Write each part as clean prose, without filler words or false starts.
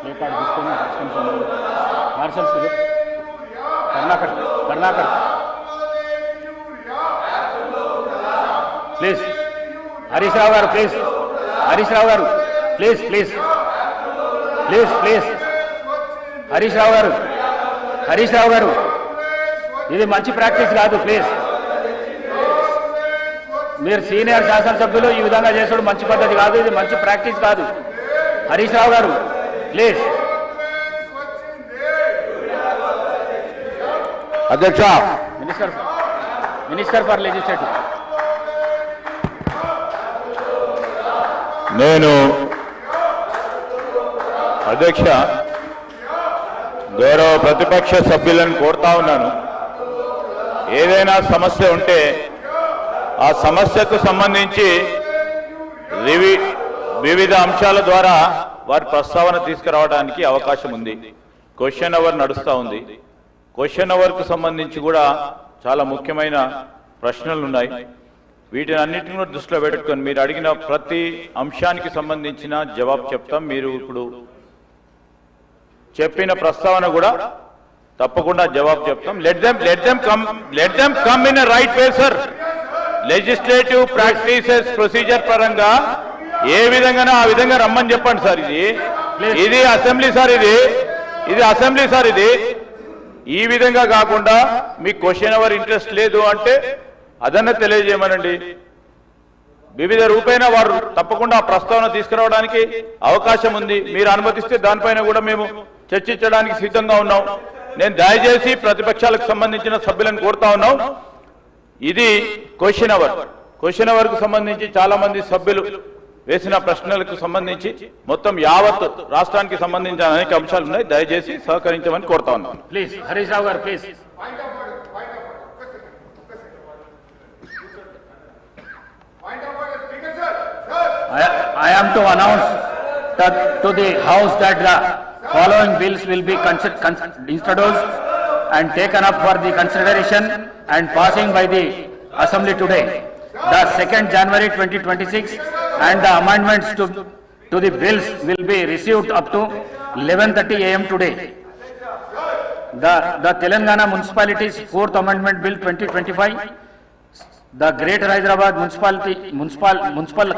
Play card తీసుకొని marshals Karunakar please Harish Rao garu please please Harish Rao గారు ఇది మంచి ప్రాక్టీస్ కాదు. ప్లీజ్ మీరు సీనియర్ శాసనసభ్యులు ఈ విధంగా చేసడం మంచి పద్ధతి కాదు. ఇది మంచి ప్రాక్టీస్ కాదు. హరీష్ రావు గారు ప్లీజ్. అధ్యక్ష, మినిస్టర్ ఫర్ లెజిస్లేటివ్. నేను అధ్యక్ష గౌరవ ప్రతిపక్ష సభ్యులను కోరుతా ఉన్నాను, ఏదైనా సమస్య ఉంటే ఆ సమస్యకు సంబంధించి వివిధ అంశాల ద్వారా వారి ప్రస్తావన తీసుకురావడానికి అవకాశం ఉంది. క్వశ్చన్ అవర్ నడుస్తూ ఉంది. క్వశ్చన్ అవర్కు సంబంధించి కూడా చాలా ముఖ్యమైన ప్రశ్నలు ఉన్నాయి. వీటిని అన్నింటినీ దృష్టిలో పెట్టుకొని మీరు అడిగిన ప్రతి అంశానికి సంబంధించిన జవాబు చెప్తాం. మీరు ఇప్పుడు చెప్పిన ప్రస్తావన కూడా తప్పకుండా జవాబు చెప్తాం. Let them come in right way sir. Legislative practices procedure పరంగా ఏ విధంగానో ఆ విధంగా రమ్మని చెప్పండి సార్. ఇది అసెంబ్లీ సార్, ఇది అసెంబ్లీ సార్. ఈ విధంగా కాకుండా మీకు క్వశ్చన్ అవర్ ఇంట్రెస్ట్ లేదు అంటే అదన్నా తెలియజేయమనండి. వివిధ రూపేణ వారు తప్పకుండా ఆ ప్రస్తావన తీసుకురావడానికి అవకాశం ఉంది. మీరు అనుమతిస్తే దానిపైన కూడా మేము చర్చించడానికి సిద్ధంగా ఉన్నాం. నేను దయచేసి ప్రతిపక్షాలకు సంబంధించిన సభ్యులను కోరుతా ఉన్నాం, ఇది క్వశ్చన్ అవర్. క్వశ్చన్ అవర్ కు సంబంధించి చాలా మంది సభ్యులు వేసిన ప్రశ్నలకు సంబంధించి మొత్తం యావత్ రాష్ట్రానికి సంబంధించిన అనేక అంశాలు ఉన్నాయి. దయచేసి సహకరించమని కోరుతా ఉన్నాను. Please Harish Rao garu please. I am to announce that to the House that the following bills will be introduced and taken up for the consideration and passing by the Assembly today. The 2nd January 2026 and the amendments to the bills will be received up to 11:30 a.m. today. The Telangana Municipalities 4th Amendment Bill 2025, the Greater Hyderabad Municipal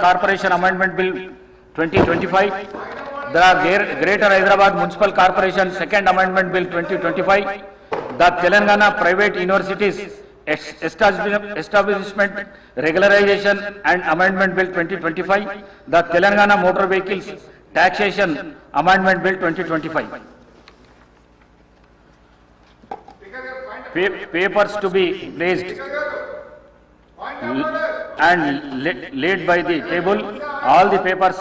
Corporation Amendment Bill 2025, the Greater Hyderabad Municipal Corporation 2nd Amendment Bill 2025, the Telangana Private Universities Establishment Regularization and Amendment Bill 2025, the Telangana Motor Vehicles Taxation Amendment Bill 2025. Papers to be placed and laid by the table. All the papers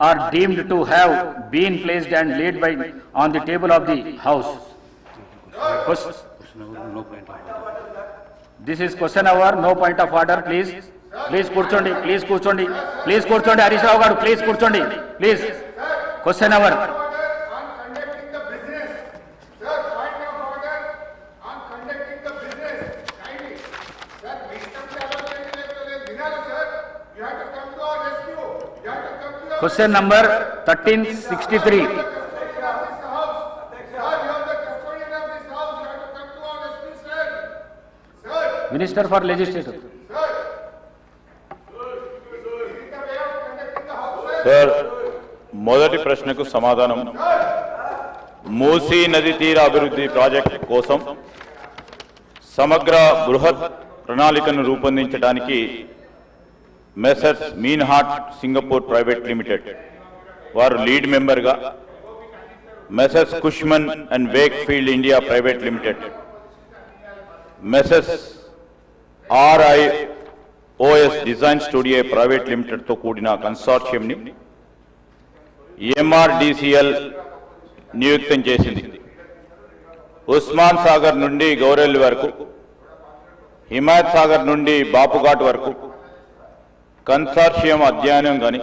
are deemed to have been placed and laid by on the table of the House. This is question hour, no point of order. Please కూర్చోండి. Harish Rao garu please కూర్చోండి. Please question hour. Question number 1363. Minister for Legislature. Sir, మొదటి ప్రశ్నకు సమాధానం. మూసీ నది తీర అభివృద్ధి project కోసం సమగ్ర బృహత్ ప్రణాళికను రూపొందించడానికి Messrs Meinhardt Singapore private limited వారు లీడ్ మెంబర్గా, Messrs Cushman and Wakefield India private limited, Messrs RIOS design studio private limited తో కూడిన కన్సార్షియం ని MRDCL నియుక్తం చేసింది. ఉస్మాన్ సాగర్ నుండి గౌరెల్లి వరకు, హిమాయత్ సాగర్ నుండి బాపుఘాట్ వరకు కన్సార్షియం అధ్యయనం గాని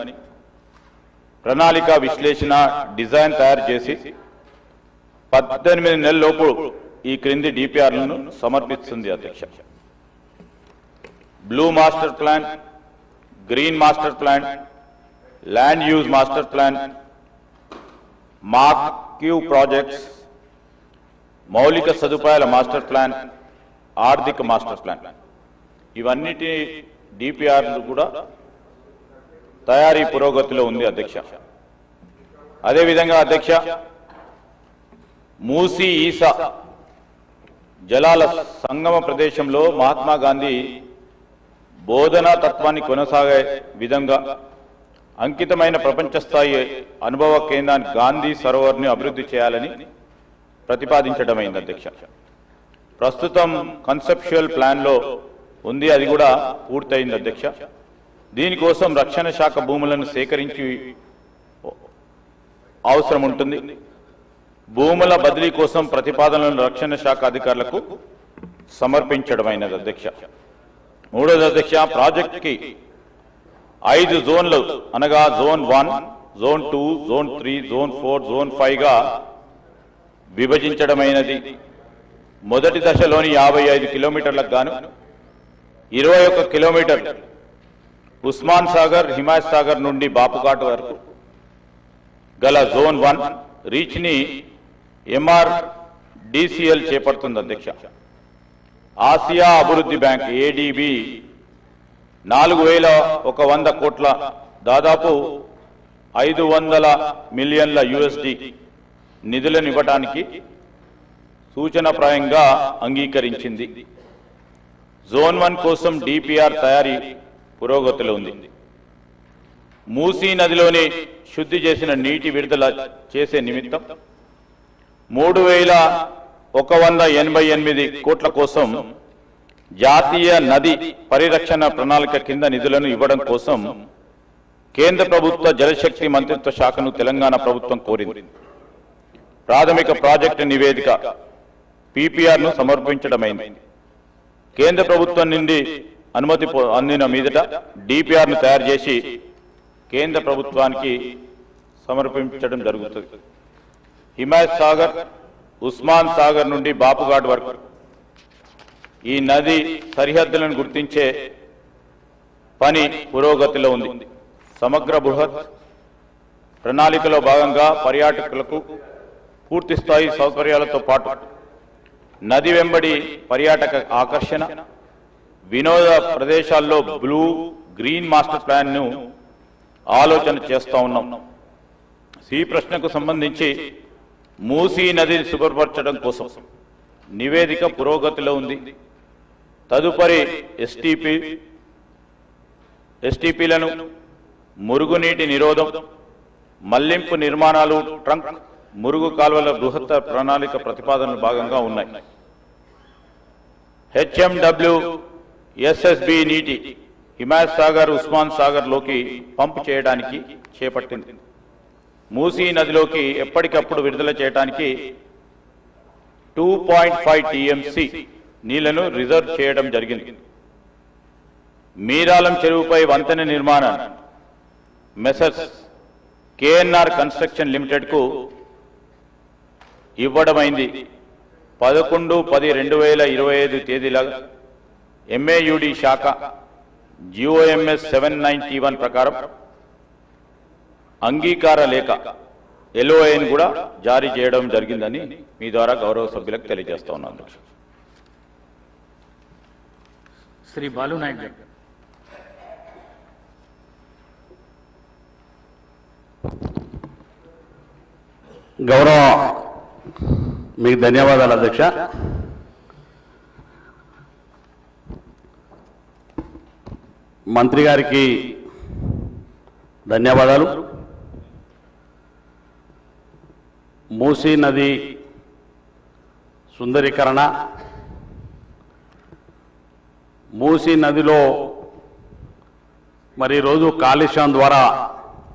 ప్రణాళిక విశ్లేషణ డిజైన్ తయారు చేసి 18 నెలల్లోపు ఈ క్రింది డిపిఆర్లను సమర్పిస్తుంది. అధ్యక్ష, blue master plan, green master plan, land use master plan, marquee projects, మౌలిక సదుపాయాల మాస్టర్ ప్లాన్, ఆర్థిక మాస్టర్ ప్లాన్ ఇవన్నిటి డిపిఆర్లు కూడా తయారీ పురోగతిలో ఉంది అధ్యక్ష. అదేవిధంగా అధ్యక్ష, మూసీ ఈసా జలాల సంగమ ప్రదేశంలో మహాత్మా గాంధీ బోధనా తత్వాన్ని కొనసాగే విధంగా అంకితమైన ప్రపంచ స్థాయి అనుభవ కేంద్రాన్ని గాంధీ సరోవర్ని అభివృద్ధి చేయాలని ప్రతిపాదించడమైంది అధ్యక్ష. ప్రస్తుతం కన్సెప్చువల్ ప్లాన్లో ఉంది, అది కూడా పూర్తయింది అధ్యక్ష. దీనికోసం రక్షణ శాఖ భూములను సేకరించి అవసరం ఉంటుంది. భూముల బదిలీ కోసం ప్రతిపాదనలను రక్షణ శాఖ అధికారులకు సమర్పించడమైనది అధ్యక్ష. మూడోది అధ్యక్ష, ప్రాజెక్టుకి 5 జోన్లు అనగా zone 1, zone 2, zone 3, zone 4, zone 5గా విభజించడమైనది. మొదటి దశలోని 55 కిలోమీటర్లకు గాను 21 కిలోమీటర్ ఉస్మాన్ సాగర్, హిమాయత్ సాగర్ నుండి బాపుఘాట్ వరకు గల జోన్ 1 రీచ్ ని MRDCL చేపడుతుంది అధ్యక్ష. ఆసియా అభివృద్ధి బ్యాంక్ ADB 4100 కోట్ల దాదాపు 500 మిలియన్ల USD నిధులను ఇవ్వడానికి సూచనప్రాయంగా అంగీకరించింది. జోన్ 1 కోసం DPR తయారీ పురోగతిలో ఉంది. మూసీ నదిలోని శుద్ధి చేసిన నీటి విడుదల చేసే నిమిత్తం 3188 కోట్ల కోసం జాతీయ నది పరిరక్షణ ప్రణాళిక కింద నిధులను ఇవ్వడం కోసం కేంద్ర ప్రభుత్వ జలశక్తి మంత్రిత్వ శాఖను తెలంగాణ ప్రభుత్వం కోరింది. ప్రాథమిక ప్రాజెక్టు నివేదిక PPR ను సమర్పించడమైంది. కేంద్ర ప్రభుత్వం నుండి అనుమతి అందిన మీదట DPR ను తయారు చేసి కేంద్ర ప్రభుత్వానికి సమర్పించడం జరుగుతుంది. హిమాయత్ సాగర్, ఉస్మాన్ సాగర్ నుండి బాపుఘాట్ వరకు ఈ నది సరిహద్దులను గుర్తించే పని పురోగతిలో ఉంది. సమగ్ర బృహత్ ప్రణాళికలో భాగంగా పర్యాటకులకు పూర్తి స్థాయి సౌకర్యాలతో పాటు నది వెంబడి పర్యాటక ఆకర్షణ, వినోద ప్రదేశాల్లో బ్లూ గ్రీన్ మాస్టర్ ప్లాన్ ను ఆలోచన చేస్తూ ఉన్నాం. ఈ ప్రశ్నకు సంబంధించి మూసీ నదిని శుభ్రపరచడం కోసం నివేదిక పురోగతిలో ఉంది. తదుపరి STPలను మురుగునీటి నిరోధం, మళ్లింపు నిర్మాణాలు, ట్రంక్ మురుగు కాల్వల బృహత్ ప్రణాళిక ప్రతిపాదనలు భాగంగా ఉన్నాయి. HMW SSB నీటి హిమాయత్ సాగర్, ఉస్మాన్ సాగర్ లోకి పంపు చేయడానికి చేపట్టింది. మూసీ నదిలోకి ఎప్పటికప్పుడు విడుదల చేయడానికి 2.5 TMC నీళ్లను రిజర్వ్ చేయడం జరిగింది. మీరాలం చెరువుపై వంతెన నిర్మాణాన్ని మెసర్స్ KNR కన్స్ట్రక్షన్ లిమిటెడ్ కు ఇవ్వడమైంది. 11/10/2025 తేదీల MAUD శాఖ GOMS 791 ప్రకారం అంగీకార లేఖ LOIని కూడా జారీ చేయడం జరిగిందని మీ ద్వారా గౌరవ సభ్యులకు తెలియజేస్తా ఉన్నాను. శ్రీ బాలు నాయక్ గారు. గౌరవ మీకు ధన్యవాదాలు అధ్యక్ష. మంత్రి గారికి ధన్యవాదాలు. మూసీ నది సుందరీకరణ, మూసీ నదిలో మరి రోజు కాలుష్యం ద్వారా